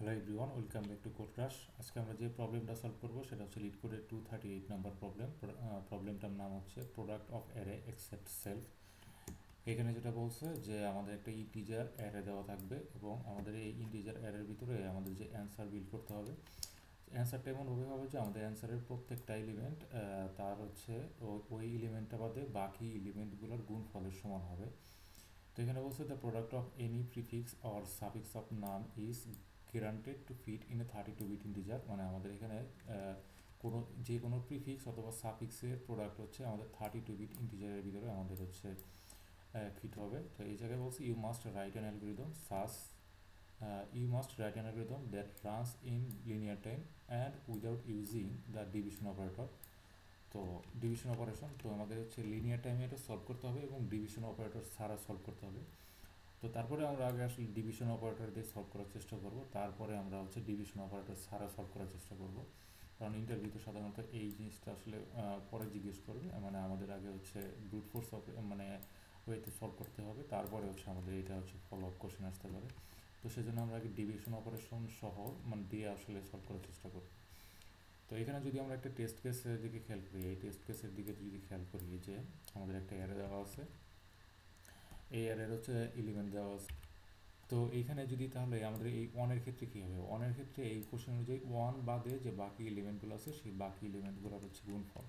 Hello everyone, welcome back to Code Crash. আজকে আমরা যে প্রবলেমটা সলভ করব সেটা হচ্ছে লিড কোডের 238 নাম্বার প্রবলেম। প্রবলেমটার নাম হচ্ছে product of array except self. এখানে যেটা বলছে যে আমাদের একটা ইন্টিজার অ্যারে দেওয়া থাকবে এবং আমাদের এই ইন্টিজার অ্যারের ভিতরে আমাদের যে অ্যান্সার বিল্ড করতে হবে। অ্যান্সারটা এমনভাবে হবে যে আমাদের অ্যান্সারের প্রত্যেকটা এলিমেন্ট তার হচ্ছে ওই এলিমেন্টটা বাদে বাকি এলিমেন্টগুলোর গুণফলের সমান হবে। তো এখানে বলছে the product of any prefix or suffix of nums is guaranteed to fit in a 32 bit integer. মানে আমাদের এখানে যে কোনো প্রিফিক্স অথবা সাফিক্সের প্রোডাক্ট হচ্ছে আমাদের 32 বিট ইন্টিজারের ভিতরে আমাদের হচ্ছে ফিট হবে। তো এই জায়গায় বলছে you must write an algorithm that runs in linear time and without using the division operator. তো ডিভিশন অপারেশন, তো আমাদের হচ্ছে লিনিয়ার টাইমে এটা সলভ করতে হবে এবং ডিভিশন অপারেটর ছাড়া সলভ করতে হবে। তো তারপরে আমরা আগে আসলে ডিভিশন অপারেটর দিয়ে সলভ করার চেষ্টা করব, তারপরে আমরা হচ্ছে ডিভিশন অপারেটর ছাড়া সলভ করার চেষ্টা করব। কারণ ইন্টারভিউতে সাধারণত এই জিনিসটা আসলে পরে জিজ্ঞেস করবে, মানে আমাদের আগে হচ্ছে ব্রুট ফোর্স মানে ওয়েতে সলভ করতে হবে, তারপরে হচ্ছে আমাদের এটা হচ্ছে ফলো আপ কোশ্চেন আসতে পারে। তো সেজন্য আমরা আগে ডিভিশন অপারেশন সহ মানে দিয়ে আসলে সলভ করার চেষ্টা করব। তো এখানে যদি আমরা একটা টেস্ট কেসের দিকে খেয়াল করি, এই টেস্ট কেসের দিকে যদি খেয়াল করি যে আমাদের একটা অ্যারে দেওয়া আছে, এই অ্যারের হচ্ছে এলিমেন্ট দেওয়া আছে। তো এইখানে যদি তাহলে আমাদের এই ওয়ানের ক্ষেত্রে কী হবে, ওয়ানের ক্ষেত্রে এই কোশ্চেন অনুযায়ী ওয়ান বাদে যে বাকি এলিমেন্টগুলো আছে সেই বাকি এলিমেন্টগুলোর হচ্ছে গুণফল।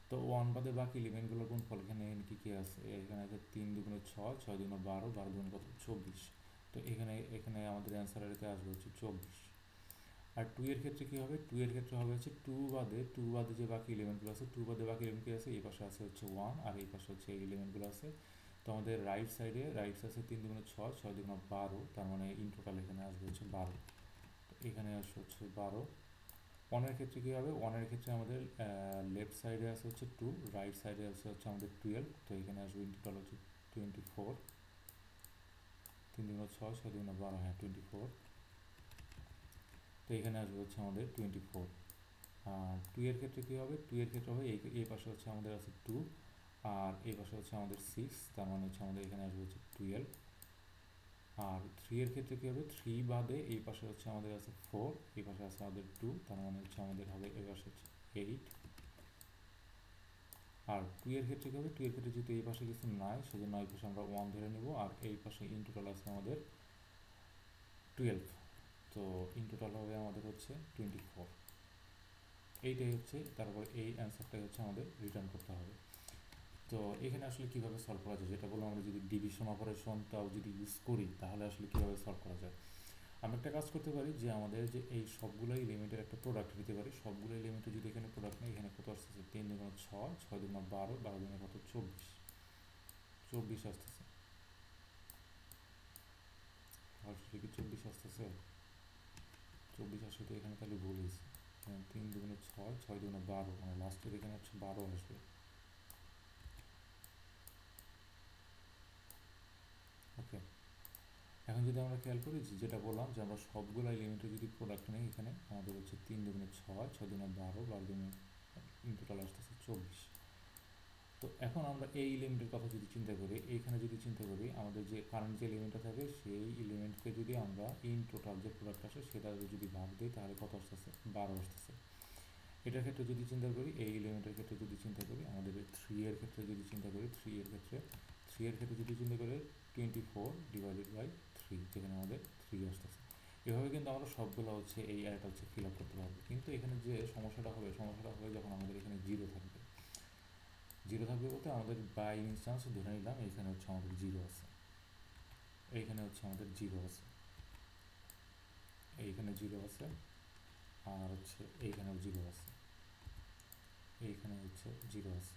তো ওয়ান বাদে বাকি এলিমেন্টগুলোর গুণফল এখানে কী কী আছে, এখানে আছে 3 দুগুণে 6, 6 দুগুণে 12, 12 দুগুণে কত 24। তো এখানে এখানে আমাদের অ্যান্সারেতে আসবে হচ্ছে 24। আর টু এর ক্ষেত্রে কী হবে, টু এর ক্ষেত্রে হবে হচ্ছে টু বাদে যে বাকি এলিমেন্টগুলো আছে, টু বাদে বাকি এলিমেন্ট কী আছে, এই পাশে আছে হচ্ছে ওয়ান আর এই পাশে হচ্ছে এই এলিমেন্টগুলো আছে। তো আমাদের রাইট সাইডে আছে 3 দুগুণে 6, 6 দুগুণে 12, তার মানে ইন টোটাল এখানে আসবে হচ্ছে 12। তো এখানে আসবে হচ্ছে 12। ওয়ানের ক্ষেত্রে কী হবে, ওয়ানের ক্ষেত্রে আমাদের লেফট সাইডে আছে হচ্ছে 2, রাইট সাইডে আছে হচ্ছে আমাদের 12। তো এখানে আসবে ইন টোটাল হচ্ছে 24। 3 দুগুণে 6, 6 দুগুণে 12, হ্যাঁ 24। তো এখানে আসবে হচ্ছে আমাদের 24। আর টু এর ক্ষেত্রে কী হবে, টু এর ক্ষেত্রে হবে এই পাশে হচ্ছে আমাদের আছে 2 আর এই পাশে হচ্ছে আমাদের 6, তার মানে হচ্ছে আমাদের এখানে আসবে হচ্ছে 12। আর থ্রি এর ক্ষেত্রে কী হবে, থ্রি বাদে এই পাশে হচ্ছে আমাদের আছে 4, এই পাশে আছে আমাদের 2, তার মানে হচ্ছে আমাদের হবে এই পাশে হচ্ছে 8। আর টু এর ক্ষেত্রে কী হবে, টু এর ক্ষেত্রে যেহেতু এই পাশে কিছু নাই সেজন্য এই পাশে আমরা 1 ধরে নেব, আর এই পাশে ইন টোটাল আছে আমাদের 12। তো ইন টোটাল হবে আমাদের হচ্ছে 24। এইটাই হচ্ছে, তারপরে এই অ্যান্সারটাই হচ্ছে আমাদের রিটার্ন করতে হবে। তো এখানে আসলে কীভাবে সলভ করা যায়, যেটা বললাম আমরা যদি ডিভিশন অপারেশনটাও যদি ইউজ করি তাহলে আসলে কীভাবে সলভ করা যায়। আমরা একটা কাজ করতে পারি যে আমাদের যে এই সবগুলো এলিমেন্টের একটা প্রোডাক্ট নিতে পারি, সবগুলো এলিমেন্টের যদি এখানে প্রোডাক্ট নেই, এখানে কত আসতেছে 3 দুগুণ 6, 6 দুগুণ 12, 12 দুগুণ কত 24, 24 আসতেছে। আসলে কি 24 আসতেছে, 24 আসলে তো এখানে তাহলে ভুল হয়েছে। 3 দুগুণে 6, 6 দুগুণে 12, মানে লাস্টের এখানে হচ্ছে 12 আসবে। ওকে, এখন যদি আমরা খেয়াল করি যেটা বললাম যে আমরা সবগুলো এলিমেন্টের যদি প্রোডাক্ট নেই, এখানে আমাদের হচ্ছে 3 দুগুণে 6, 6 দুগুণে 12, 12 দুগুণে ইন টোটাল আসতেছে 24। তো এখন আমরা এই এলিমেন্টের কথা যদি চিন্তা করি, এইখানে যদি চিন্তা করি আমাদের যে কারেন্ট যে এলিমেন্টটা থাকে সেই এলিমেন্টকে যদি আমরা ইন টোটাল যে প্রোডাক্ট আসে সেটা যদি ভাগ দিই তাহলে কত আসতেছে, 12 আসতেছে। এটার ক্ষেত্রে যদি চিন্তা করি, এই এলিমেন্টের ক্ষেত্রে যদি চিন্তা করি, আমাদের থ্রি এর ক্ষেত্রে যদি চিন্তা করি, থ্রি এর ক্ষেত্রে যদি চিন্তা করি 24 ডিভাইডেড বাই 3, যেখানে আমাদের 3 আসতেছে। এভাবে কিন্তু আমরা সবগুলো হচ্ছে এই অ্যারেটা হচ্ছে ফিল আপ করতে পারবো। কিন্তু এখানে যে সমস্যাটা হবে যখন আমাদের এখানে জিরো থাকবে। জিরো থাকবে বলতে আমাদের বাই ইনস্টান্স ধরে নিলাম এইখানে হচ্ছে আমাদের জিরো আছে, এইখানে হচ্ছে আমাদের জিরো আছে, এইখানে জিরো আছে, আর হচ্ছে এইখানেও জিরো আছে, এইখানে হচ্ছে জিরো আছে।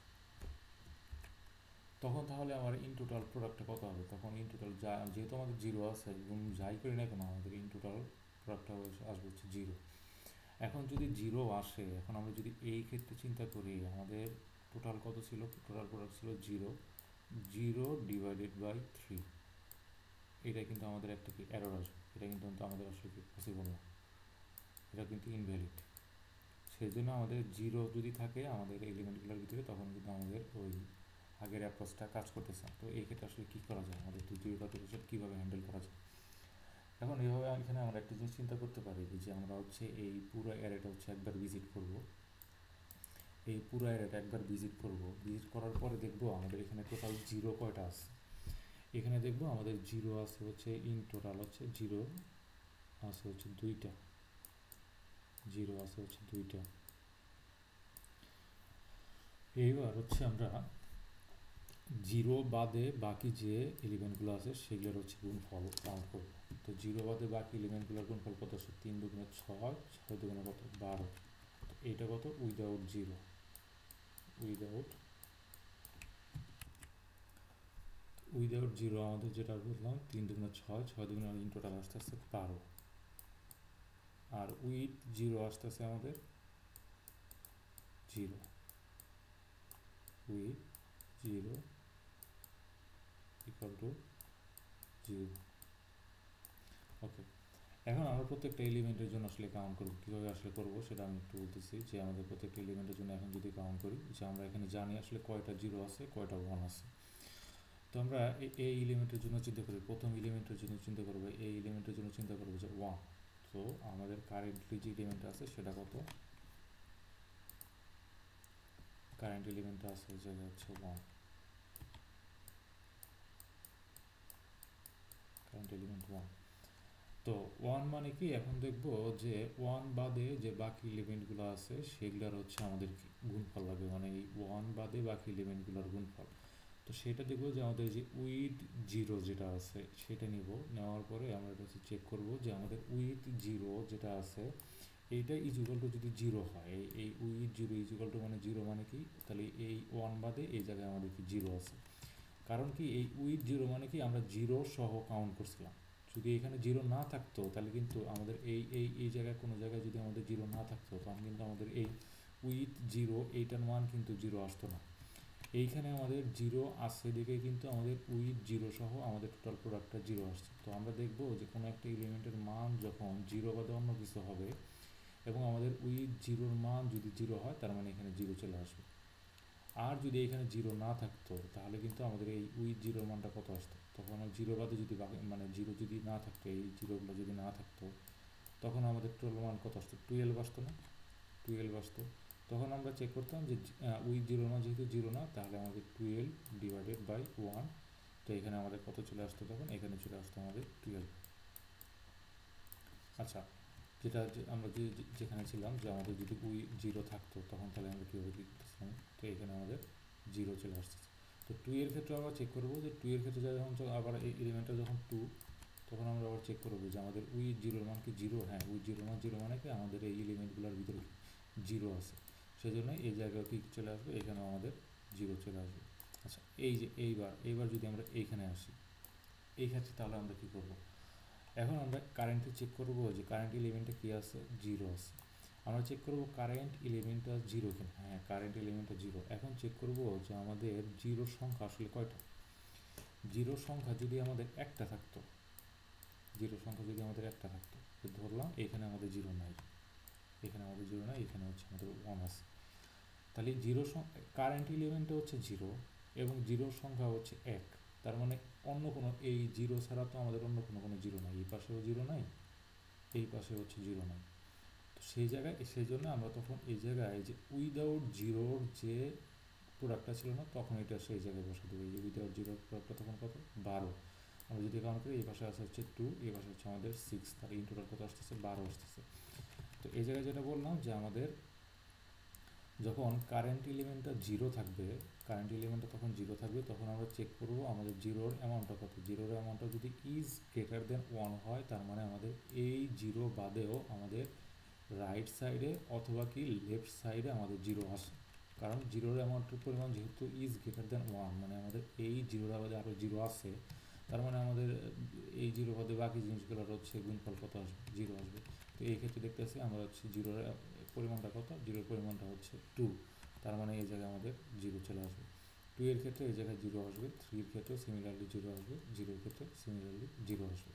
তখন তাহলে আমার ইন টোটাল প্রোডাক্টটা কত হবে, তখন ইন টোটাল যা যেহেতু আমাদের জিরো আছে এবং যাই করি না কেন আমাদের ইন টোটাল প্রোডাক্টটা আসবে হচ্ছে জিরো। এখন যদি জিরো আসে, এখন আমরা যদি এই ক্ষেত্রে চিন্তা করি, আমাদের টোটাল কত ছিল, টোটাল প্রোডাক্ট ছিল জিরো, জিরো ডিভাইডেড বাই 3। এটা কিন্তু আমাদের একটা কি এরর আসবে, এটা কিন্তু আমাদের আসলে কি পসিবল না, এটা কিন্তু ইনভ্যালিড। সেই জন্য আমাদের জিরো যদি থাকে আমাদের এলিমেন্টগুলোর ভিতরে, তখন কিন্তু আমাদের ওই আগের অ্যাপ্রোচটা কাজ করতেছে। তো এই ক্ষেত্রে আসলে কী করা যায়, আমাদের তো জিরোটা কীভাবে হ্যান্ডেল করা যায়। এখন এইভাবে এখানে আমরা একটা জিনিস চিন্তা করতে পারি যে আমরা হচ্ছে এই পুরো অ্যারেটা হচ্ছে একবার ভিজিট করব, এই পুরো অ্যারেটা একবার ভিজিট করব, ভিজিট করার পরে দেখব আমাদের এখানে টোটাল জিরো কয়টা আছে। এখানে দেখব আমাদের জিরো আছে হচ্ছে ইন টোটাল হচ্ছে জিরো আছে হচ্ছে দুইটা, জিরো আছে হচ্ছে দুইটা। এইবার হচ্ছে আমরা জিরো বাদে বাকি যে এলিমেন্টগুলো আছে সেগুলোর হচ্ছে গুণফল কাউন্ট করব। তো জিরো বাদে বাকি এলিমেন্টগুলোর গুণফল কত আসে? 3 দুগুণে 6, 6 দুগুণে কত? 12। তো এইটা কত? Without zero, without without zero আমাদের যেটা বললাম 3 দুগুণে 6, 6 দুগুণে ইন টোটাল আসতেছে 12। আর উইথ জিরো আসতেছে আমাদের zero, with zero equal to zero. Okay, এখন আমরা প্রত্যেকটা এলিমেন্টের জন্য আসলে কাউন্ট করব, কীভাবে আসলে করব সেটা আমি একটু বলতেছি। যে আমাদের প্রত্যেকটা এলিমেন্টের জন্য এখন যদি কাউন্ট করি, যে আমরা এখানে জানি আসলে কয়টা জিরো আছে কয়টা ওয়ান আছে। তো আমরা এই এলিমেন্টের জন্য চিন্তা করি, প্রথম এলিমেন্টের জন্য চিন্তা করবো, এই এলিমেন্টের জন্য চিন্তা করবো যে ওয়ান। তো আমাদের কারেন্টলি যে এলিমেন্ট আছে সেটা কত? কারেন্ট এলিমেন্ট আছে ওই জায়গায় হচ্ছে ওয়ান, কারেন্ট এলিমেন্ট ওয়ান। তো ওয়ান মানে কি, এখন দেখবো যে ওয়ান বাদে যে বাকি এলিমেন্টগুলো আছে সেগুলোর হচ্ছে আমাদের গুণফল লাগবে, মানে এই ওয়ান বাদে বাকি এলিমেন্টগুলোর গুণফল। তো সেটা দেখবো যে আমাদের যে উইথ জিরো যেটা আছে সেটা নিব, নেওয়ার পরে আমরা এটা হচ্ছে চেক করবো যে আমাদের উইথ জিরো যেটা আছে এইটা ইজুকাল টু যদি জিরো হয়, এই উইথ জিরো ইজুকাল টু মানে জিরো মানে কি, তাহলে এই ওয়ান বাদে এই জায়গায় আমাদের কি জিরো আছে। কারণ কি, এই উইথ জিরো মানে কি আমরা জিরো সহ কাউন্ট করছিলাম। যদি এখানে জিরো না থাকতো তাহলে কিন্তু আমাদের এই জায়গায় কোনো জায়গায় যদি আমাদের জিরো না থাকতো তখন কিন্তু আমাদের এই উইথ জিরো এইটার মান কিন্তু জিরো আসতো না। এইখানে আমাদের জিরো আসছে দেখে কিন্তু আমাদের উইথ জিরো সহ আমাদের টোটাল প্রোডাক্টটা জিরো আসছে। তো আমরা দেখবো যে কোনো একটা এলিমেন্টের মান যখন জিরো বাদে অন্য কিছু হবে এবং আমাদের উইথ জিরোর মান যদি জিরো হয় তার মানে এখানে জিরো চলে আসবে। আর যদি এখানে জিরো না থাকতো তাহলে কিন্তু আমাদের এই উইথ জিরোর মানটা কত আসতো? তখন জিরো বাদে যদি মানে জিরো যদি না থাকতো, এই জিরোগুলো যদি না থাকতো তখন আমাদের টোটাল মান কত আসতো? 12 আসতো না? 12 আসতো। তখন আমরা চেক করতাম যে উইথ জিরোর মান যেহেতু জিরো না তাহলে আমাদের 12 ডিভাইডেড বাই 1। তো এখানে আমাদের কত চলে আসতো? তখন এখানে চলে আসতো আমাদের 12। আচ্ছা, যেটা আমরা যেখানে ছিলাম যে আমাদের যদি জিরো থাকতো তখন তাহলে আমরা কীভাবে কী করতেছিলাম? তো এখানে আমাদের জিরো চলে আসতেছে। তো 2 এর ক্ষেত্রে আবার চেক করবো যে 2 এর ক্ষেত্রে যখন আবার এই এলিমেন্টটা যখন 2, তখন আমরা আবার চেক করবো যে আমাদের উইথ জিরোর মান কি জিরো। হ্যাঁ, উইথ জিরোর মান জিরো মানে কি আমাদের এই এলিমেন্টগুলোর ভিতরে জিরো আছে, সেই জন্য এই জায়গায় কি চলে আসবে, এখানেও আমাদের জিরো চলে আসবে। আচ্ছা, এই যে এইবার যদি আমরা এইখানে আসি, এই ক্ষেত্রে তাহলে আমরা কী করবো? এখন আমরা কারেন্টে চেক করবো যে কারেন্ট এলিমেন্টে কী আছে? জিরো আছে। আমরা চেক করবো কারেন্ট এলিমেন্টটা জিরো কিনা। হ্যাঁ, কারেন্ট এলিমেন্টটা জিরো। এখন চেক করবো যে আমাদের জিরোর সংখ্যা আসলে কয়টা। জিরোর সংখ্যা যদি আমাদের একটা থাকতো, জিরোর সংখ্যা যদি আমাদের একটা থাকতো, ধরলাম এখানে আমাদের জিরো নাই, এখানে আমাদের জিরো নাই, এখানে হচ্ছে আমাদের ওয়ান আছে, তাহলে জিরো কারেন্ট এলিমেন্টটা হচ্ছে জিরো এবং জিরোর সংখ্যা হচ্ছে এক। তার মানে অন্য কোনো এই জিরো ছাড়া তো আমাদের অন্য কোনো জিরো নাই, এই পাশেও জিরো নাই, এই পাশে হচ্ছে জিরো নাই। তো সেই জন্য আমরা তখন এই জায়গায় যে উইদাউট জিরোর যে প্রোডাক্টটা ছিল না তখন এটা সেই জায়গায় বসে দেবো। এই যে উইদাউট জিরোর প্রোডাক্টটা তখন কত? 12। আমরা যদি কাউন্ট করি এই পাশে আসে হচ্ছে 2, এই পাশে হচ্ছে আমাদের 6, তাহলে ইন টোটাল কত আসতেছে? 12 আসতেছে। তো এই জায়গায় যেটা বললাম যে আমাদের যখন কারেন্ট এলিমেন্টটা জিরো থাকবে, কারেন্ট এলিমেন্টটা তখন জিরো থাকবে, তখন আমরা চেক করবো আমাদের জিরোর অ্যামাউন্টটা কত। জিরোর অ্যামাউন্টটা যদি ইজ গ্রেটার দেন 1 হয় তার মানে আমাদের এই জিরো বাদেও আমাদের রাইট সাইডে অথবা কি লেফট সাইডে আমাদের জিরো আসে। কারণ জিরোর অ্যামাউন্টের পরিমাণ যেহেতু ইজ গ্রেটার দেন 1, মানে আমাদের এই জিরোর বাদে আরও জিরো আছে, তার মানে আমাদের এই জিরো বাদে বাকি জিনিসগুলোর হচ্ছে গুণফল কত আসবে? জিরো আসবে। তো এই ক্ষেত্রে দেখতেছি আমরা হচ্ছে জিরোর পরিমাণটা কত? জিরোর পরিমাণটা হচ্ছে 2, তার মানে এই জায়গায় আমাদের জিরো চলে আসবে। 2 এর ক্ষেত্রে এই জায়গায় জিরো আসবে, 3 এর ক্ষেত্রেও সিমিলারলি জিরো আসবে, জিরোর ক্ষেত্রে সিমিলারলি জিরো আসবে।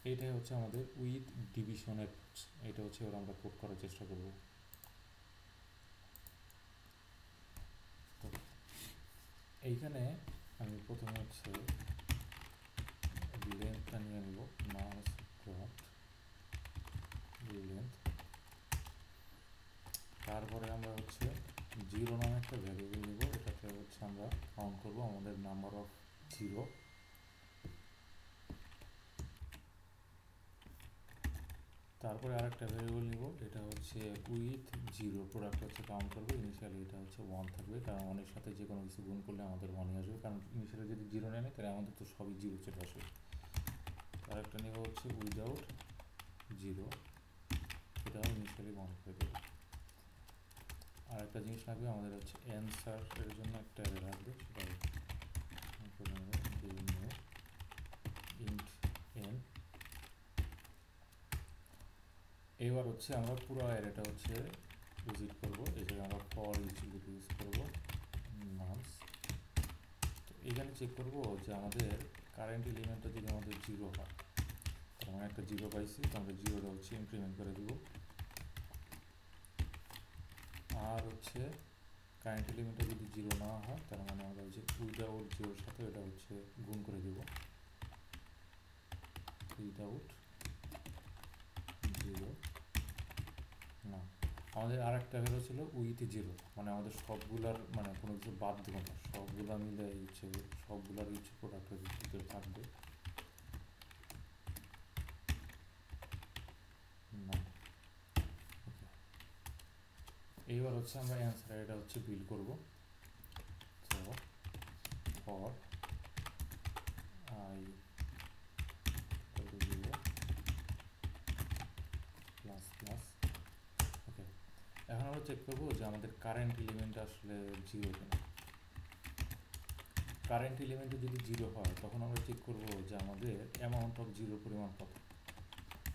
এইটাই হচ্ছে আমাদের উইথ ডিভিশনের, এটা হচ্ছে এবার আমরা কোড করার চেষ্টা করব। এইখানে আমি প্রথমে হচ্ছে লেন্থটা নিয়ে নিব, মাস তারপরে আমরা হচ্ছে জিরো নামে একটা ভ্যারিয়েবল নিব, এটাতে হচ্ছে আমরা কাউন্ট করব আমাদের নাম্বার অফ জিরো। তারপরে আরেকটা ভ্যারিয়েবল নিব, এটা হচ্ছে উইথ জিরো, প্রোডাক্ট হচ্ছে কাউন্ট করবো। ইনিশিয়ালি এটা হচ্ছে ওয়ান থাকবে, কারণ ওয়ানের সাথে যে কোনো কিছু গুণ করলে আমাদের ওয়ানই আসবে, কারণ ইনিশিয়ালি যদি জিরো নেয় তাহলে আমাদের তো সবই জিরো চলে আসবে। আরেকটা নেব হচ্ছে উইদাউট জিরো, এটাও ইনিশিয়ালি ওয়ান করে দেবো। আরেকটা জিনিস লাগবে আমাদের হচ্ছে অ্যান্সার এর জন্য একটা অ্যারে লাগবে, সেটা ইন্ট এন। এবার হচ্ছে আমরা পুরো অ্যারেটা হচ্ছে ভিজিট করব, এই জায়গায় আমরা ফর ইচ লুপ ইউজ করব নামস। তো এখানে চেক করব যে আমাদের কারেন্ট এলিমেন্টটা যদি আমাদের জিরো হয়, তার মানে একটা জিরো পাইছি, তো আমরা জিরোটা হচ্ছে ইনক্রিমেন্ট করে দেব। আর হচ্ছে কারেন্ট এলিমেন্টটা যদি জিরো না হয়, তার মানে আমরা হচ্ছে উইদাউট জিরোর সাথে এটা হচ্ছে গুণ করে দেব, উইদাউট জিরো না। আমাদের আর একটা ভ্যালু ছিল উইথ জিরো, মানে আমাদের সবগুলার মানে কোনো কিছু বাদ দেবো না, সবগুলা মিলে হচ্ছে সবগুলার হচ্ছে প্রোডাক্টের ভিতরে থাকবে না। ওকে, এইবার হচ্ছে আমরা অ্যান্সার এটা হচ্ছে বিল্ড করব। তো for I zero plus plus. Okay, এখন আমরা চেক করবো যে আমাদের কারেন্ট এলিমেন্ট আসলে জিরো কিনা। কারেন্ট এলিমেন্টে যদি জিরো হয়, তখন আমরা চেক করবো যে আমাদের অ্যামাউন্ট অফ জিরোর পরিমাণ কত।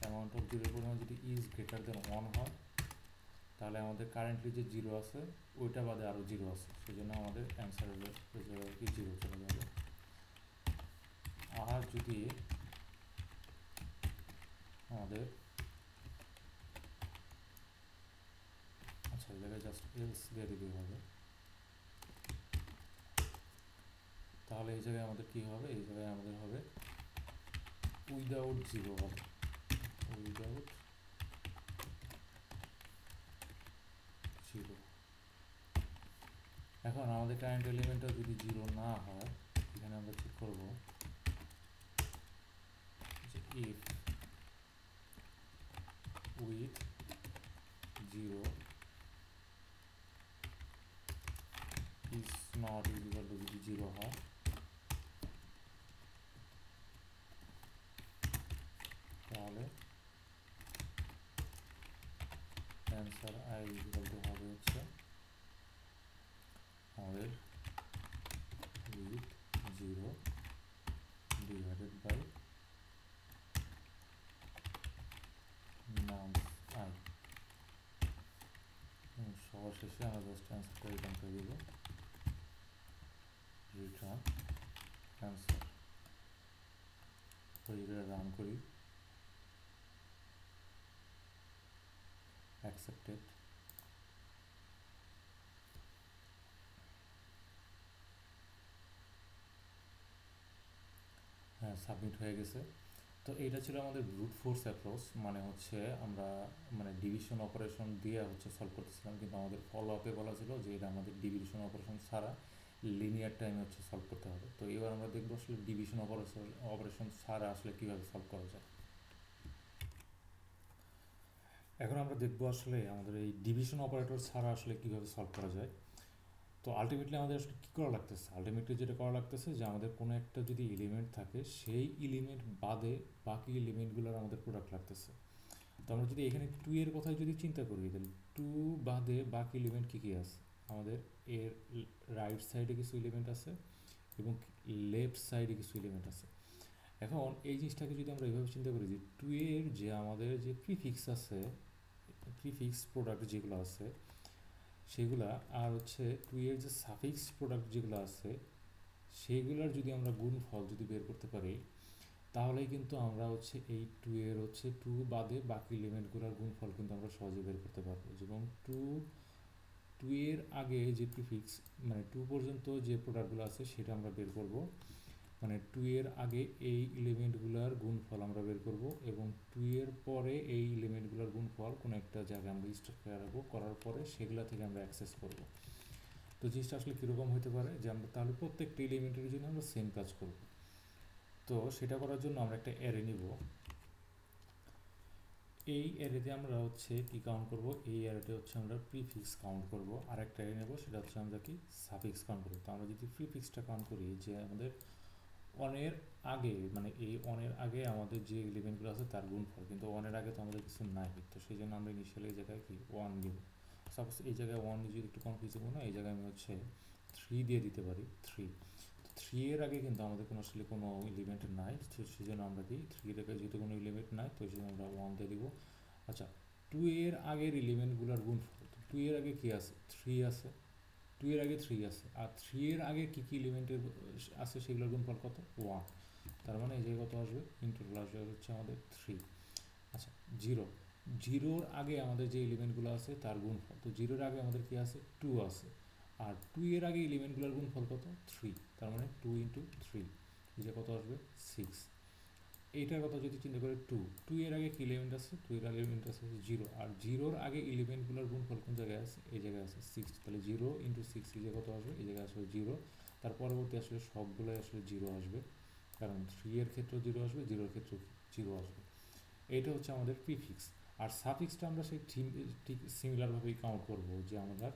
অ্যামাউন্ট অফ জিরোর পরিমাণ যদি ইজ গ্রেটার দেন ওয়ান হয়, তাহলে আমাদের কারেন্টলি যে জিরো আছে ওইটা বাদে আরও জিরো আছে, সেই জন্য আমাদের অ্যান্সার কি জিরো চলে যাবে। আর যদি আমাদের আচ্ছা এই জায়গায় জাস্ট এলস দিয়ে দিলেই হবে, তাহলে এই জায়গায় আমাদের কী হবে, এই জায়গায় আমাদের হবে উইদাউট জিরো হবে, উইদাউট জিরো। এখন আমাদের কারেন্ট এলিমেন্টটা যদি জিরো না হয়, এখানে আমরা চেক করব যে if with zero is not equal to, যদি জিরো হয় তাহলে অ্যান্সার আই ইকুয়াল টু হবে হচ্ছে আমাদের উইথ জিরো ডিভাইডেড বাই নাম আই। সর্বশেষে আমরা জাস্ট অ্যান্সারটা রিটার্ন করে দিব, রিটার্ন অ্যান্সার। তো এটা রান করি, অ্যাকসেপ্টেড। হ্যাঁ, সাবমিট হয়ে গেছে। তো এইটা ছিল আমাদের ব্রুট ফোর্স অ্যাপ্রোচ, মানে হচ্ছে আমরা মানে ডিভিশন অপারেশন দিয়ে হচ্ছে সলভ করতেছিলাম, কিন্তু আমাদের ফলো আপে বলা ছিল যে এটা আমাদের ডিভিশন অপারেশন ছাড়া লিনিয়ার টাইমে হচ্ছে সলভ করতে হবে। তো এবার আমরা দেখবো আসলে ডিভিশন অপারেশন ছাড়া আসলে কীভাবে সলভ করা যায়। এখন আমরা দেখবো আসলে আমাদের এই ডিভিশন অপারেটর ছাড়া আসলে কীভাবে সলভ করা যায়। তো আলটিমেটলি আমাদের আসলে কী করা লাগতেছে, আলটিমেটলি যেটা করা লাগতেছে যে আমাদের কোনো একটা যদি এলিমেন্ট থাকে, সেই এলিমেন্ট বাদে বাকি এলিমেন্টগুলোর আমাদের প্রোডাক্ট লাগতেছে। তো আমরা যদি এখানে টু এর কথাই যদি চিন্তা করি, তাহলে টু বাদে বাকি এলিমেন্ট কী কী আছে, আমাদের এর রাইট সাইডে কিছু এলিমেন্ট আছে এবং লেফট সাইডে কিছু এলিমেন্ট আছে। এখন এই জিনিসটাকে যদি আমরা এইভাবে চিন্তা করি যে টু এর যে আমাদের যে প্রিফিক্স আছে, প্রিফিক্স প্রোডাক্ট যেগুলো আছে সেগুলা, আর হচ্ছে টু এর যে সাফিক্স প্রোডাক্ট যেগুলো আছে সেগুলোর যদি আমরা গুণফল যদি বের করতে পারি, তাহলে কিন্তু আমরা হচ্ছে এই টু এর হচ্ছে টু বাদে বাকি এলিমেন্টগুলোর গুণফল কিন্তু আমরা সহজে বের করতে পারবো। যেমন টু এর আগে যে প্রিফিক্স মানে টু পর্যন্ত যে প্রোডাক্টগুলো আছে সেটা আমরা বের করব, মানে 2 এর আগে এই এলিমেন্টগুলোর গুণফল আমরা বের করব এবং 2 এর পরে এই এলিমেন্টগুলোর গুণফল কোনো একটা জায়গায় আমরা স্টোর করে রাখবো, করার পরে সেগুলো থেকে আমরা অ্যাক্সেস করব। তো জিনিসটা আসলে কীরকম হতে পারে যে আমরা তাহলে প্রত্যেকটা এলিমেন্টের জন্য আমরা সেম কাজ করব। তো সেটা করার জন্য আমরা একটা অ্যারে নিব। এই অ্যারেতে আমরা হচ্ছে কি কাউন্ট করব, এই অ্যারেতে হচ্ছে আমরা প্রিফিক্স কাউন্ট করব। আর একটা অ্যারে নেব, সেটা হচ্ছে আমরা কি সাফিক্স কাউন্ট করব। তো আমরা যদি প্রিফিক্সটা কাউন্ট করি, যে আমাদের অনের আগে, মানে এই অনের আগে আমাদের যে এলিমেন্টগুলো আছে তার গুণফল, কিন্তু অনের আগে তো আমাদের কিছু নাই, তো সেই জন্য আমরা ইনিশিয়ালি এই জায়গায় কি 1 দিব। সাপোজ এই জায়গায় 1 যদি একটু কনফিউজিং না, এই জায়গায় আমি হচ্ছে 3 দিয়ে দিতে পারি। 3 এর আগে কিন্তু আমাদের কোনো আসলে কোনো এলিমেন্ট নাই, সেই জন্য আমরা কি 3 এর আগে যেহেতু কোনো এলিমেন্ট নাই, তো সেই জন্য আমরা 1 দিয়ে দিব। আচ্ছা, 2 এর আগের এলিমেন্টগুলোর গুণফল, 2 এর আগে কি আছে, 3 আছে। 2 এর আগে 3 আছে, আর 3 এর আগে কী কী এলিমেন্টের আছে সেগুলোর গুণফল কত, 1। তার মানে এই জায়গায় কত আসবে, ইন্টু আসবে হচ্ছে আমাদের 3। আচ্ছা, 0 0-র আগে আমাদের যে এলিমেন্টগুলো আছে তার গুণফল, তো 0-র আগে আমাদের কি আছে, 2 আছে। আর 2 এর আগে এলিমেন্টগুলোর গুণফল কত, 3। তার মানে 2 ইন্টু 3, এই যে কত আসবে, 6। এইটার কথা যদি চিন্তা করি, 2 এর আগে কি এলিমেন্ট আছে, 2 এর আগে এলিমেন্ট আছে 0, আর 0-র আগে এলিমেন্টগুলোর গুণফল কোন জায়গায় আছে, এই জায়গায় আছে 6। তাহলে 0 ইন্টু 6, এই যে কত আসবে, এই জায়গায় আসবে 0। তার পরবর্তী আসলে সবগুলোই আসলে 0 আসবে, কারণ 3 এর ক্ষেত্রেও 0 আসবে, 0-র ক্ষেত্রেও 0 আসবে। এইটা হচ্ছে আমাদের প্রিফিক্স। আর সাফিক্সটা আমরা সেই ঠিক সিমিলারভাবেই কাউন্ট করব, যে আমরা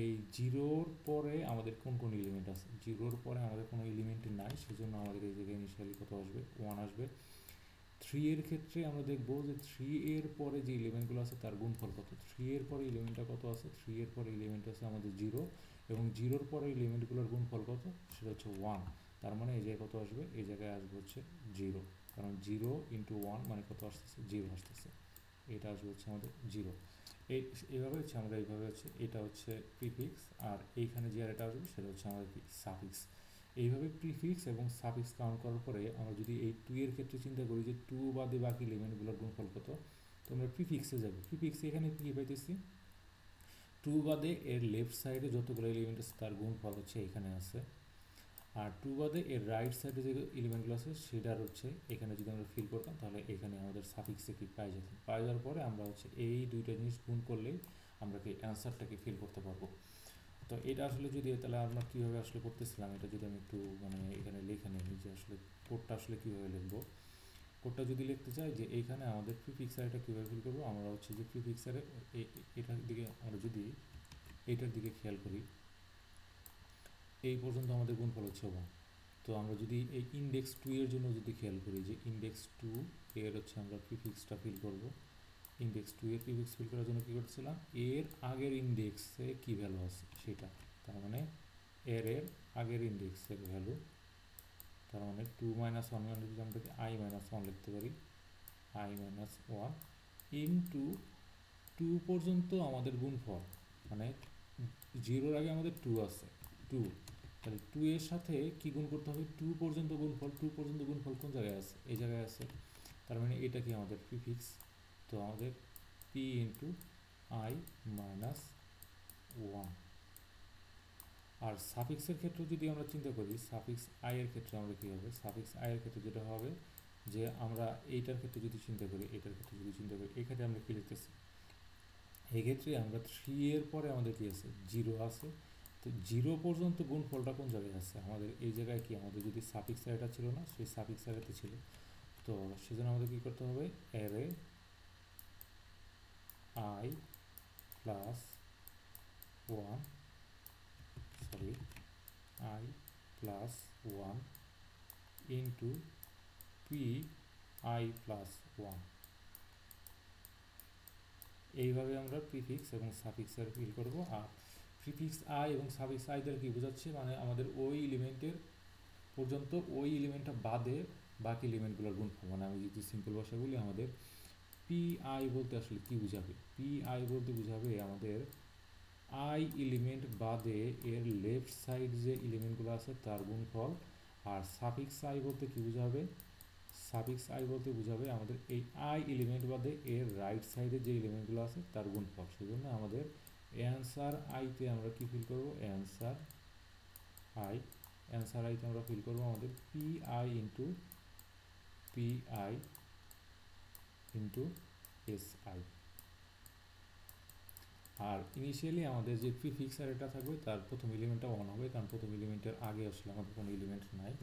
এই 0-র পরে আমাদের কোন কোন এলিমেন্ট আছে, 0-র পরে আমাদের কোনো এলিমেন্ট নাই, সেজন্য আমাদের এই জায়গায় ইনিশিয়ালি কত আসবে, 1 আসবে। 3 এর ক্ষেত্রে আমরা দেখব যে 3 এর পরে যে এলিমেন্টগুলো আছে তার গুণফল কত, 3 এর পরে এলিমেন্টটা কত আছে, 3 এর পরে এলিমেন্ট আছে আমাদের 0, এবং 0-র পরে এলিমেন্টগুলোর গুণফল কত, সেটা হচ্ছে 1। তার মানে এই জায়গায় কত আসবে, এই জায়গায় আসবে হচ্ছে 0, কারণ 0 ইন্টু 1 মানে কত আসতেছে, 0 আসতেছে। এটা আসবে হচ্ছে আমাদের 0। এইভাবে হচ্ছে আমরা এইভাবে হচ্ছে, এটা হচ্ছে প্রিফিক্স, আর এইখানে যে আরেকটা আসবে সেটা হচ্ছে আমাদের কি সাফিক্স। এইভাবে প্রিফিক্স এবং সাফিক্স কাউন্ট করার পরে আমরা যদি এই 2 এর ক্ষেত্রে চিন্তা করি যে 2 বাদে বাকি এলিমেন্টগুলোর গুণফল কত, তো আমরা প্রিফিক্সে যাব। প্রিফিক্সে এখানে কী পাইতেছি, 2 বাদে এর লেফট সাইডে যতগুলো এলিমেন্ট আছে তার গুণফল হচ্ছে এখানে আছে, আর 2 বাদে এর রাইট সাইডে যে এলিমেন্টগুলো আছে সেটার হচ্ছে এখানে যদি আমরা ফিল করতাম, তাহলে এখানে আমাদের সাফিক্সে কি পাই যেতাম। পাই যাওয়ার পরে আমরা হচ্ছে এই দুইটা জিনিস গুণ করলেই আমরা কি অ্যান্সারটাকে ফিল করতে পারবো। তো এটা আসলে যদি, তাহলে আমরা কীভাবে আসলে করতেছিলাম, এটা যদি আমি একটু মানে এখানে লিখে নিই যে আসলে কোডটা আসলে কীভাবে লিখবো। কোডটা যদি লিখতে চাই যে এইখানে আমাদের প্রিফিক্সারটা কীভাবে ফিল করবো, আমরা হচ্ছে যে প্রিফিক্সারে এটার দিকে আমরা যদি এইটার দিকে খেয়াল করি, এই পর্যন্ত আমাদের গুণফল হচ্ছে 1। তো আমরা যদি এই ইন্ডেক্স 2 এর জন্য যদি খেয়াল করি, যে ইন্ডেক্স 2 এর হচ্ছে আমরা প্রিফিক্সটা ফিল করব। ইন্ডেক্স 2 এর প্রিফিক্স ফিল করার জন্য কী করছিলাম, এর আগের ইন্ডেক্সে কী ভ্যালু আছে সেটা, তার মানে এর আগের ইন্ডেক্সের ভ্যালু, তার মানে 2 - 1 মানে যদি আমরা i - 1 লিখতে পারি, i - 1 ইনটু 2 পর্যন্ত আমাদের গুণফল, মানে 0-র আগে আমাদের 2 আছে, 2, তাহলে 2 এর সাথে কি গুণ করতে হবে, 2 পর্যন্ত গুণফল। 2 পর্যন্ত গুণফল কোন জায়গায় আছে, এই জায়গায় আছে। তার মানে এটা কি আমাদের প্রিফিক্স। তো আমাদের p ইন্টু i - 1। আর সাফিক্সের ক্ষেত্রে যদি আমরা চিন্তা করি, সাফিক্স i এর ক্ষেত্রে আমরা কী হবে, সাফিক্স i এর ক্ষেত্রে যেটা হবে, যে আমরা এইটার ক্ষেত্রে যদি চিন্তা করি, এটার ক্ষেত্রে যদি চিন্তা করি, এক্ষেত্রে আমরা কী লিখতেছি, এক্ষেত্রে আমরা 3 এর পরে আমাদের কী আছে, 0 আছে। তো 0 পর্যন্ত গুণফলটা কোন জায়গায় আছে, আমাদের এই জায়গায় কি, আমাদের যদি সাফিক্স অ্যারেটা ছিল না, সেই সাফিক্স অ্যারেতে ছিল। তো সেজন্য আমাদের কী করতে হবে, array i plus 1, sorry, i plus 1 into P i plus 1। এইভাবে আমরা প্রিফিক্স এবং সাফিক্সের ফিল করব। আর প্রিফিক্স i এবং সাফিক্স i দ্বারা কী বোঝাচ্ছে, মানে আমাদের ওই এলিমেন্টের পর্যন্ত, ওই এলিমেন্টটা বাদে বাকি এলিমেন্টগুলোর গুণফল। মানে আমি যদি সিম্পল ভাষা বলি, আমাদের পি আই বলতে আসলে কী বোঝাবে, পি আই বলতে বোঝাবে আমাদের i এলিমেন্ট বাদে এর লেফট সাইড যে এলিমেন্টগুলো আছে তার গুণফল। আর সাফিক্স i বলতে কী বোঝাবে, সাফিক্স i বলতে বোঝাবে আমাদের এই i এলিমেন্ট বাদে এর রাইট সাইডে যে এলিমেন্টগুলো আছে তার গুণফল। সেই জন্য আমাদের অ্যান্সার আইতে আমরা কী ফিল করবো, অ্যান্সার i অ্যান্সার আইতে আমরা ফিল করবো আমাদের PI into PI into SI। আর ইনিশিয়ালি আমাদের যে প্রিফিক্স অ্যারেটা থাকবে তার প্রথম এলিমেন্টটা 1 হবে, কারণ প্রথম এলিমেন্টের আগে আসলে আমাদের কোনো এলিমেন্ট নাই,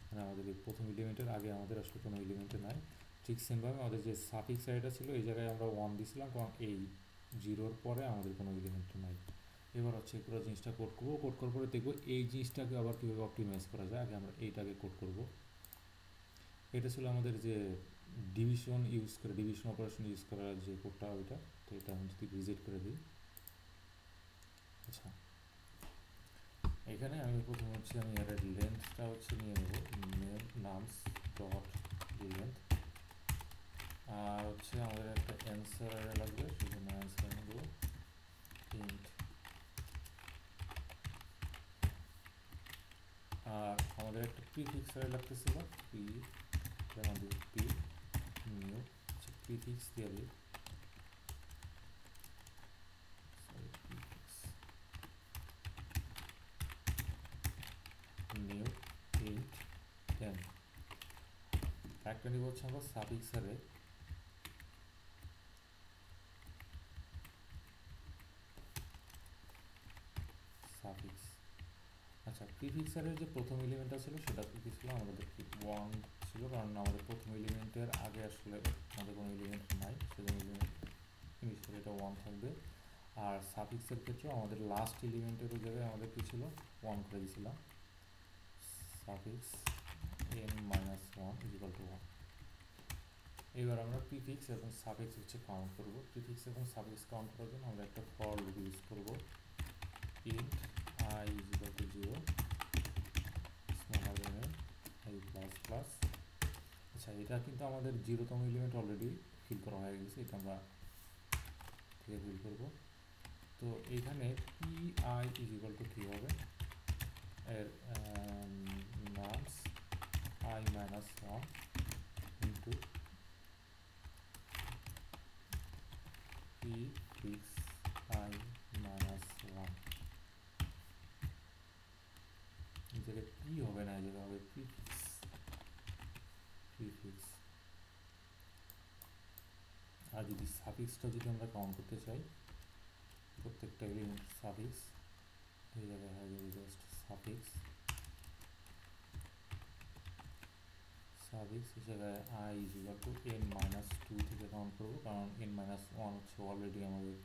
মানে আমাদের এই প্রথম এলিমেন্টের আগে আমাদের আসলে কোনো এলিমেন্টে নাই। ঠিক সেমভাবে আমাদের যে সাফিক্স অ্যারেটা ছিল এই জায়গায় আমরা 1 দিছিলাম, কারণ এই জিরোর পরে আমাদের কোনো এলিমেন্ট নাই। এবার হচ্ছে পুরো জিনিসটা কোড করবো, কোড করার পরে দেখবো এই জিনিসটাকে আবার কীভাবে অপটিমাইজ করা যায়। আগে আমরা এইটাকে কোড করব। এটা ছিল আমাদের যে ডিভিশন ইউজ করে, ডিভিশন অপারেশন ইউজ করার যে কোডটা ওইটা। তো এটা আমি যদি ভিজিট করে দিই, আচ্ছা এখানে আমি প্রথমে হচ্ছে আমি এর লেন্থটা হচ্ছে নিয়ে নেব, নামস ডট লেন্থ। আর হচ্ছে আমাদের একটা অ্যান্সার লাগবে, সেজন্য অ্যান্সার নেব ইন্ট। আর আমাদের একটা প্রিফিক্স লাগতেছিল, পি আমাদের পি নিউ প্রিফিক্স দিয়ে দিই, নিউ ইন্ট 10। একটা নিব হচ্ছে আমরা সাফিক্স অ্যারে, সাফিক্স। আচ্ছা প্রিফিক্স অ্যারের যে প্রথম এলিমেন্টটা ছিল সেটা কি ছিল, আমাদের 1 ছিল, কারণ আমাদের প্রথম এলিমেন্টের আগে আসলে আমাদের কোনো এলিমেন্ট নাই, সেজন্য এলিমেন্ট ইনিশিয়ালি এটা 1 থাকবে। আর সাফিক্সের ক্ষেত্রে আমাদের লাস্ট এলিমেন্টের জায়গায় আমাদের কি ছিল 1 করে দিয়েছিলাম, সাফিক্স n-1 ইকুয়াল টু 1। এবার আমরা প্রিফিক্স এবং সাফিক্স হচ্ছে কাউন্ট করব। প্রিফিক্স এবং সাফিক্স কাউন্ট করার জন্য আমরা একটা ফর লুপ ইউজ করব, int I is equal to 0 smaller than I plus plus। আচ্ছা এটা কিন্তু আমাদের 0তম এলিমেন্ট অলরেডি ফিল করা হয়ে গেছে, এটা আমরা থেকে ফিল করব। তো এইখানে PI is equal to কী হবে, এর nums I minus 1 into prefix I minus 1। এই জায়গায় P হবে না, এই জায়গায় হবে প্রিফিক্স, প্রিফিক্স। আর যদি সাফিক্সটা যদি আমরা কাউন্ট করতে চাই, প্রত্যেকটা এলিমেন্ট সাফিক্স, এই জায়গায় হয়ে যাবে জাস্ট সাফিক্স, সাফিক্স এই জায়গায় I is equal to n-2 থেকে কাউন্ট করবো, কারণ n-1 হচ্ছে অলরেডি আমাদের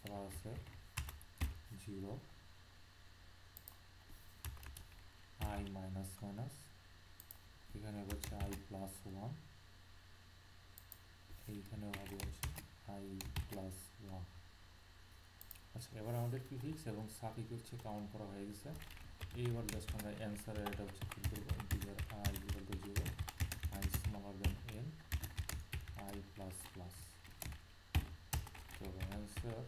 করা আছে 0, I মাইনাস মাইনাস, এখানে হচ্ছে I প্লাস 1, এইখানেও হবে হচ্ছে I প্লাস 1। আচ্ছা এবার আমাদের প্রিফিক্স এবং সাফিক্স হচ্ছে কাউন্ট করা হয়ে গেছে। এইবার জাস্ট আমরা অ্যান্সারের এটা হচ্ছে ফিল করবো, integer I equal to 0, I smaller then n, I plus plus. তো অ্যান্সার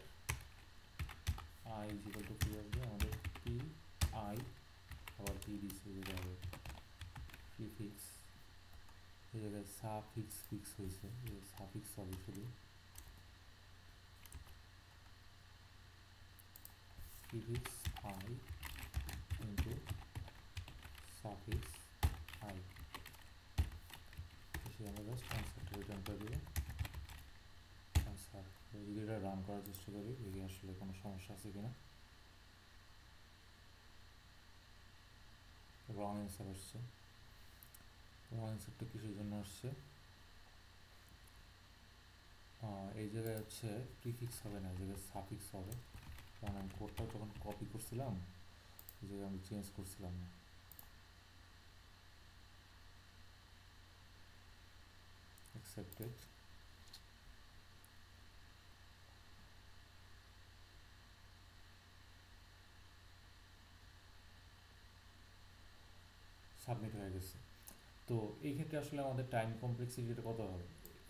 I ইকুয়াল টু কী আসবে আমাদের পি আই, আবার পি দিচ্ছে এই জায়গায় হবে প্রিফিক্স, এই জায়গায় সাফিক্স ফিক্স হয়েছে, সাফিক্স হবে শুধু, prefix I into suffix I। এসে আমরা জাস্ট অ্যান্সারটা রিটার্ন করে দেবো। অ্যান্সার যদি এটা রান করার চেষ্টা করি, দেখি আসলে কোনো সমস্যা আছে কিনা। রং অ্যান্সার আসছে। রং অ্যান্সারটা কিসের জন্য আসছে, এই জায়গায় হচ্ছে প্রিফিক্স হবে না, এই জায়গায় সাফিক্স হবে, কারণ আমি কোডটা যখন কপি করছিলাম এই জায়গায় আমি চেঞ্জ করছিলাম না। অ্যাকসেপ্টেড। সাবমিট হয়ে গেছে। তো এই ক্ষেত্রে আসলে আমাদের টাইম কমপ্লেক্সিটিটা কত হবে,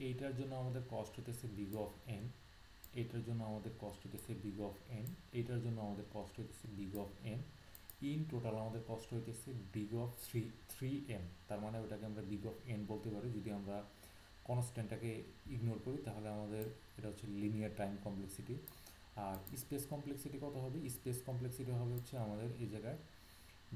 এইটার জন্য আমাদের কস্ট হতেছে বিগ অফ এন, এইটার জন্য আমাদের কস্ট হইতেছে বিগ অফ এন, এইটার জন্য আমাদের কস্ট হইতেছে big of N, in total আমাদের কস্ট হইতেছে বিগ অফ থ্রি এন। তার মানে ওটাকে আমরা বিগ অফ এন বলতে পারি। যদি আমরা কনস্ট্যান্টটাকে ইগনোর করি তাহলে আমাদের এটা হচ্ছে লিনিয়ার টাইম কমপ্লেক্সিটি। আর স্পেস কমপ্লেক্সিটি কত হবে? স্পেস কমপ্লেক্সিটি হবে হচ্ছে আমাদের এই জায়গায়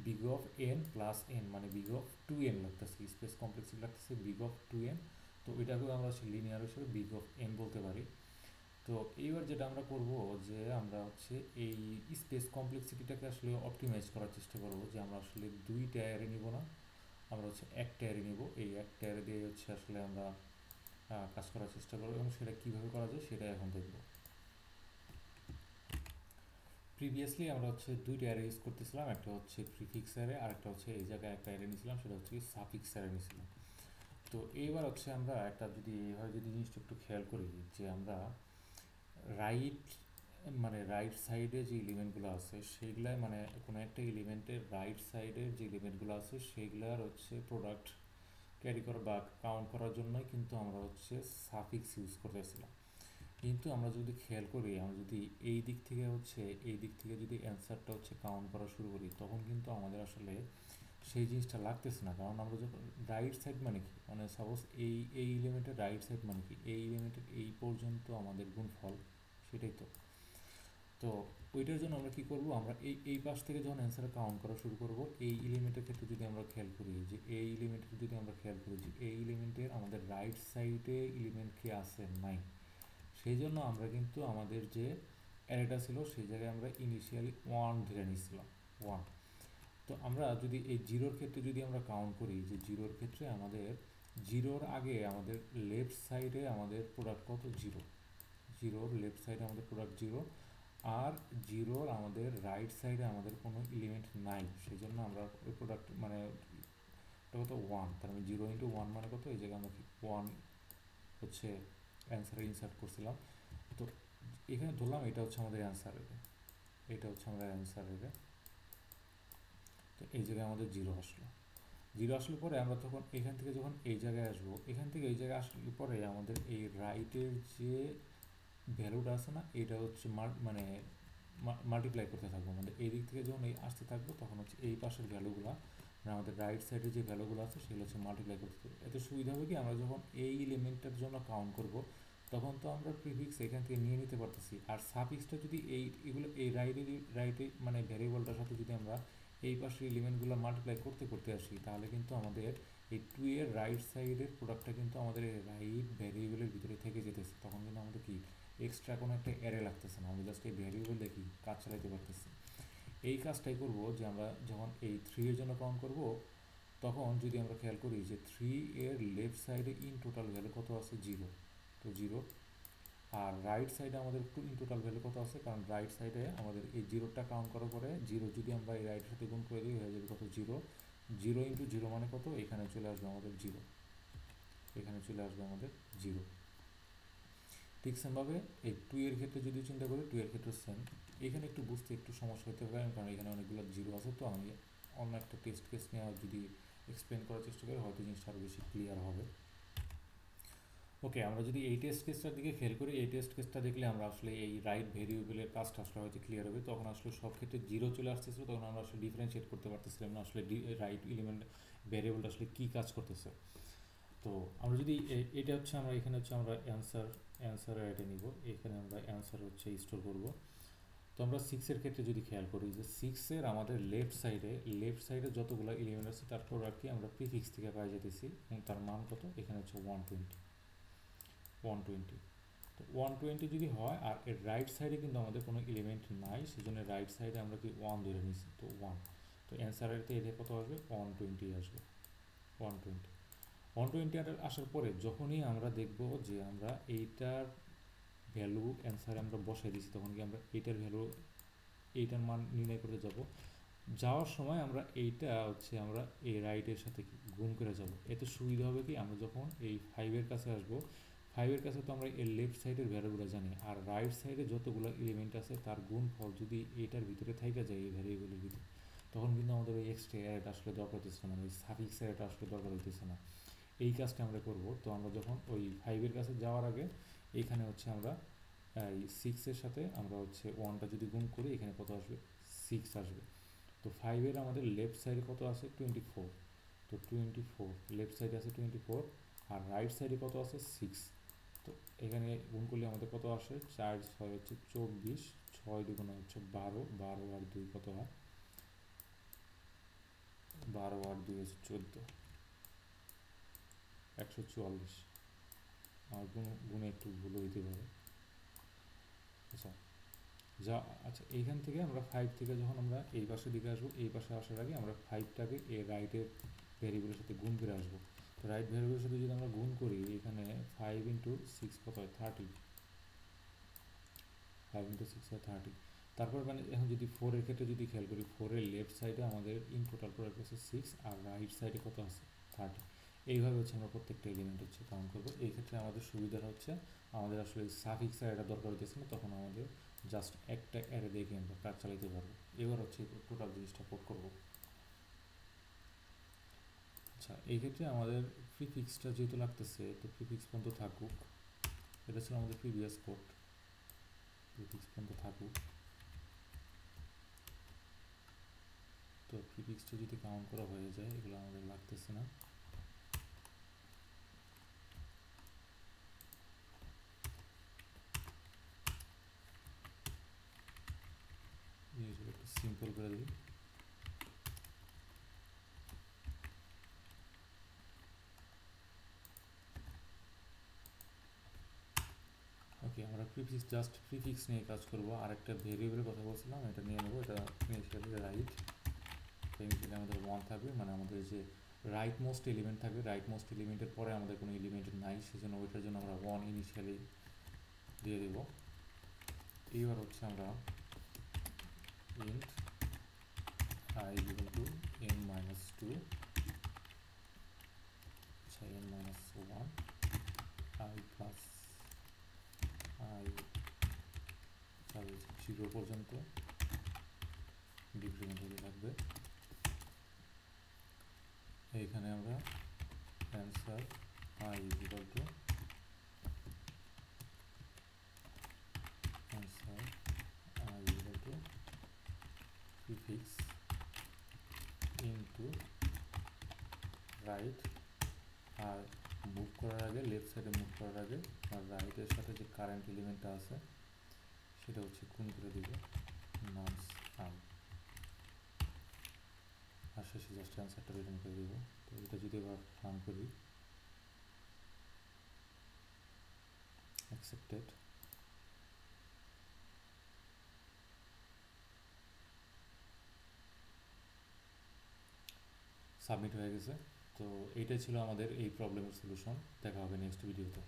big of N plus N, মানে বিগ অফ টু এন লাগতেছে, স্পেস কমপ্লেক্সিটি লাগতেছে বিগ অফ টু এন। তো এটাকেও আমরা লিনিয়ার হিসেবে বিগ অফ এন বলতে পারি। তো এইবার যেটা আমরা করব, যে আমরা হচ্ছে এই স্পেস কমপ্লেক্সিটিটাকে আসলে অপটিমাইজ করার চেষ্টা করব, যে আমরা আসলে দুইটা অ্যারে নিব না, আমরা হচ্ছে একটা অ্যারে নিব। এই একটা অ্যারে দিয়ে হচ্ছে আসলে আমরা কাজ করার চেষ্টা করব, এবং সেটা কীভাবে করা যায় সেটা এখন দেখব। প্রিভিয়াসলি আমরা হচ্ছে দুইটা অ্যারে ইউজ করতেছিলাম, একটা হচ্ছে প্রিফিক্স অ্যারে আর একটা হচ্ছে এই জায়গায় একটা অ্যারে নিয়েছিলাম, সেটা হচ্ছে সাফিক্স অ্যারে নিয়েছিলাম। তো এইবার হচ্ছে আমরা একটা যদি এইভাবে যদি জিনিসটা একটু খেয়াল করি, যে আমরা রাইট মানে রাইট সাইডে যে এলিমেন্টগুলো আছে সেইগুলাই, মানে কোনো একটা এলিমেন্টের রাইট সাইডের যে এলিমেন্টগুলো আছে সেইগুলার হচ্ছে প্রোডাক্ট ক্যারি করা বা কাউন্ট করার জন্যই কিন্তু আমরা হচ্ছে সাফিক্স ইউজ করতেছিলাম। কিন্তু আমরা যদি খেয়াল করি, আমরা যদি এই দিক থেকে হচ্ছে এই দিক থেকে যদি অ্যান্সারটা হচ্ছে কাউন্ট করা শুরু করি, তখন কিন্তু আমাদের আসলে সেই জিনিসটা লাগতেছে না। কারণ আমরা যখন রাইট সাইড মানে কি, মানে সাপোজ এই এলিমেন্টের রাইট সাইড মানে কি, এই এলিমেন্টের এই পর্যন্ত আমাদের গুণফল, সেটাই তো। তো ওইটার জন্য আমরা কী করব, আমরা এই পাশ থেকে যখন অ্যান্সার কাউন্ট করা শুরু করব, এই এলিমেন্টের ক্ষেত্রে যদি আমরা খেয়াল করি, যে এই এলিমেন্টের যদি আমরা খেয়াল করি যে এই এলিমেন্টের আমাদের রাইট সাইডে এলিমেন্ট কি আছে, নাই। সেই জন্য আমরা কিন্তু আমাদের যে অ্যারেটা ছিল সেই জায়গায় আমরা ইনিশিয়ালি 1 ধরে নিয়েছিলাম, 1। তো আমরা যদি এই জিরোর ক্ষেত্রে যদি আমরা কাউন্ট করি, যে জিরোর ক্ষেত্রে আমাদের জিরোর আগে আমাদের লেফট সাইডে আমাদের প্রোডাক্ট কত, জিরো। জিরোর লেফট সাইডে আমাদের প্রোডাক্ট জিরো, আর জিরোর আমাদের রাইট সাইডে আমাদের কোনো এলিমেন্ট নাই। সেই জন্য আমরা ওই প্রোডাক্ট মানে এটা কত, 1। তার মানে 0 × 1 মানে কত, এই জায়গায় আমরা 1 হচ্ছে অ্যান্সারে ইনসার্ট করছিলাম। তো এখানে ধরলাম এটা হচ্ছে আমাদের অ্যান্সার, এটা হচ্ছে আমাদের অ্যান্সার। তো এই জায়গায় আমাদের জিরো আসলো। জিরো আসলে পরে আমরা তখন এখান থেকে যখন এই জায়গায় আসবো, এখান থেকে এই জায়গায় আসলে পরে আমাদের এই রাইটের যে ভ্যালুটা আছে না, এটা হচ্ছে মানে মাল্টিপ্লাই করতে থাকবো। মানে এই দিক থেকে যখন এই আসতে থাকবো, তখন হচ্ছে এই পাশের ভ্যালুগুলো মানে আমাদের রাইট সাইডে যে ভ্যালুগুলো আছে সেগুলো হচ্ছে মাল্টিপ্লাই করতে থাকবো। এতে সুবিধা হবে কি, আমরা যখন এই এলিমেন্টটার জন্য কাউন্ট করব, তখন তো আমরা প্রিফিক্স এখান থেকে নিয়ে নিতে পারতেছি। আর সাফিক্সটা যদি এগুলো এই রাইটে মানে ভ্যারিয়েবলটার সাথে যদি আমরা এই পাশের এলিমেন্টগুলো মাল্টিপ্লাই করতে করতে আসি, তাহলে কিন্তু আমাদের এই 2 এর রাইট সাইডের প্রোডাক্টটা কিন্তু আমাদের এই রাইট ভ্যারিয়েবলের ভিতরে থেকে যেতেছে। তখন কিন্তু আমাদের কি এক্সট্রা কোনো একটা অ্যারে লাগতেছে না, আমরা জাস্ট এই ভ্যারিয়েবল দেখি কাজ চালাইতে পারতেছি। এই কাজটাই করব, যে আমরা যখন এই 3 এর জন্য কাউন্ট করব, তখন যদি আমরা খেয়াল করি যে 3 এর লেফট সাইডে ইন টোটাল ভ্যালু কত আছে, জিরো। তো জিরো। আর রাইট সাইডে আমাদের একটু ইন টোটাল ভ্যালু কত আছে, কারণ রাইট সাইডে আমাদের এই জিরোটা কাউন্ট করার পরে জিরো যদি আমরা এই রাইটের সাথে গুণ করে দিই, হয়ে যাবে কত, জিরো। 0 × 0 মানে কত, এখানে চলে আসবে আমাদের জিরো, এখানে চলে আসবে আমাদের জিরো। ঠিক সেমভাবে এই 2 এর ক্ষেত্রে যদি চিন্তা করি, 2 এর ক্ষেত্রে সেম। এখানে একটু বুঝতে একটু সমস্যা হতে পারে, কারণ এখানে অনেকগুলো জিরো আছে। তো আমি অন্য একটা টেস্ট কেস নিয়ে যদি এক্সপ্লেন করার চেষ্টা করি, হয়তো জিনিসটা আরও বেশি ক্লিয়ার হবে। ওকে, আমরা যদি এই টেস্ট কেসটার দিকে খেয়াল করি, এই টেস্ট কেসটা দেখলে আমরা আসলে এই রাইট ভেরিয়েবলের কাজটা আসলে হয়তো ক্লিয়ার হবে। তখন আসলে সব ক্ষেত্রে জিরো চলে আসতেছিল, তখন আমরা আসলে ডিফারেন্সিয়েট করতে পারতেছিলাম না আসলে রাইট এলিমেন্ট ভেরিয়েবলটা আসলে কী কাজ করতেছে। তো আমরা যদি এটা হচ্ছে আমরা এখানে হচ্ছে আমরা অ্যান্সার এটা নিব, এখানে আমরা অ্যান্সার হচ্ছে স্টোর করব। তো আমরা 6-এর ক্ষেত্রে যদি খেয়াল করি, যে 6-এর আমাদের লেফট সাইডে যতগুলো এলিমেন্ট আছে তার প্রোডাক্টই আমরা প্রিফিক্স থেকে পাই যেতেছি, এবং তার মান কত, এখানে হচ্ছে 120। তো 120 যদি হয়, আর এর রাইট সাইডে কিন্তু আমাদের কোনো এলিমেন্ট নাই, সেজন্য রাইট সাইডে আমরা কি 1 ধরে নিছি, তো 1। তো অ্যান্সারেতে এটা কত আসবে, 120 আসবে, 120। 120 আসার পরে যখনই আমরা দেখব যে আমরা এইটার ভ্যালু অ্যান্সারে আমরা বসাই দিচ্ছি, তখন কি আমরা এইটার ভ্যালু এইটার মান নির্ণয় করতে যাব। যাওয়ার সময় আমরা এইটা হচ্ছে আমরা এই রাইটের সাথে গুণ করে যাব। এতে সুবিধা হবে কি, আমরা যখন এই 5-এর কাছে আসবো, 5-এর কাছে তো আমরা এর লেফট সাইডের ভ্যালুগুলো জানি, আর রাইট সাইডে যতগুলো এলিমেন্ট আছে তার গুণফল যদি এইটার ভিতরে থাইকা যায় এই ভ্যারিয়েবলের ভিতরে, তখন কিন্তু আমাদের ওই এক্সট্রা অ্যারেটা আসলে দরকার হতেছে না, মানে ওই সাফিক্স অ্যারেটা আসলে দরকার হতেছে না। এই কাজটা আমরা করব। তো আমরা যখন ওই 5-এর কাছে যাওয়ার আগে এইখানে হচ্ছে আমরা এই 6-এর সাথে আমরা হচ্ছে 1টা যদি গুণ করি, এখানে কত আসবে, 6 আসবে। তো 5-এর আমাদের লেফট সাইডে কত আছে, 24। তো 24 লেফট সাইডে আছে 24, আর রাইট সাইডে কত আছে, 6। তো এখানে গুণ করলে আমাদের কত আসে, 4 6 হচ্ছে 24, 6 দুগুণ হচ্ছে 12, 12 আর 2 কত হয়, 12 আর 2 হচ্ছে 14, 144। আর গুণে একটু ভুল হইতে পারে। আচ্ছা যা আচ্ছা এইখান থেকে আমরা 5 থেকে যখন আমরা এই পাশের দিকে আসবো, এই পাশে আসার আগে আমরা 5টাকে এই রাইটের ভেরিয়েবলের সাথে গুণ করে আসবো। তো রাইট ভেরিয়েবলের সাথে যদি আমরা গুণ করি, এখানে 5 ইন্টু 6 কত হয়, 30, 5 ইন্টু 6 হয় 30। তারপর মানে এখন যদি 4 এর ক্ষেত্রে যদি খেয়াল করি, 4 এর লেফট সাইডে আমাদের ইন টোটাল প্রোডাক্ট হচ্ছে 6 আর রাইট সাইডে কত আছে, 30। এইভাবে হচ্ছে আমরা প্রত্যেকটা এলিমেন্ট হচ্ছে কাউন্ট করবো। এই ক্ষেত্রে আমাদের সুবিধা হচ্ছে আমাদের আসলে সাফিক্স অ্যারেটা দরকার হইতেছে না, তখন আমাদের জাস্ট একটা অ্যারে দেখে আমরা কাজ চালাতে পারবো। এবার হচ্ছে টোটাল জিনিসটা কোড করবো। আচ্ছা এই ক্ষেত্রে আমাদের প্রিফিক্সটা যেহেতু লাগতেছে, তো প্রিফিক্স পর্যন্ত থাকুক, এটা ছিল আমাদের প্রিভিয়াস কোড, প্রিফিক্স পর্যন্ত থাকুক। তো প্রিফিক্সটা যদি কাউন্ট করা হয়ে যায়, এগুলো আমাদের লাগতেছে না। জিনিসগুলো একটু সিম্পল করে দিই। ওকে, আমরা প্রিফিক্স জাস্ট প্রিফিক্স নিয়ে কাজ করবো। আর একটা ভেরিয়েবলের কথা বলছিলাম, এটা নিয়ে নেবো। এটা ইনিশিয়ালি রাইট, ইনিশিয়ালি আমাদের 1 থাকবে, মানে আমাদের যে রাইট মোস্ট এলিমেন্ট থাকবে, রাইট মোস্ট এলিমেন্টের পরে আমাদের কোনো এলিমেন্ট নাই, সেজন্য ওইটার জন্য আমরা 1 ইনিশিয়ালি দিয়ে দেবো। এইবার হচ্ছে আমরা int I equal to n minus 2, আচ্ছা n minus 1, I plus I তাহলে 0 পর্যন্ত ডিক্রিমেন্ট হতে থাকবে। এইখানে আমরা answer I equal to answer I equal to prefix into right, আর মুভ করার আগে লেফট সাইডে মুভ করার আগে আর রাইটের সাথে যে কারেন্ট এলিমেন্টটা আছে সেটা হচ্ছে গুণ করে দিব নামস আই, আর শেষে জাস্ট অ্যান্সারটা রিটার্ন করে দিব। তো এটা যদি এবার রান করি, অ্যাকসেপ্টেড, সাবমিট হয়ে গেছে। তো এইটাই ছিল আমাদের এই প্রবলেমের সলিউশন। দেখা হবে নেক্সট ভিডিওতে।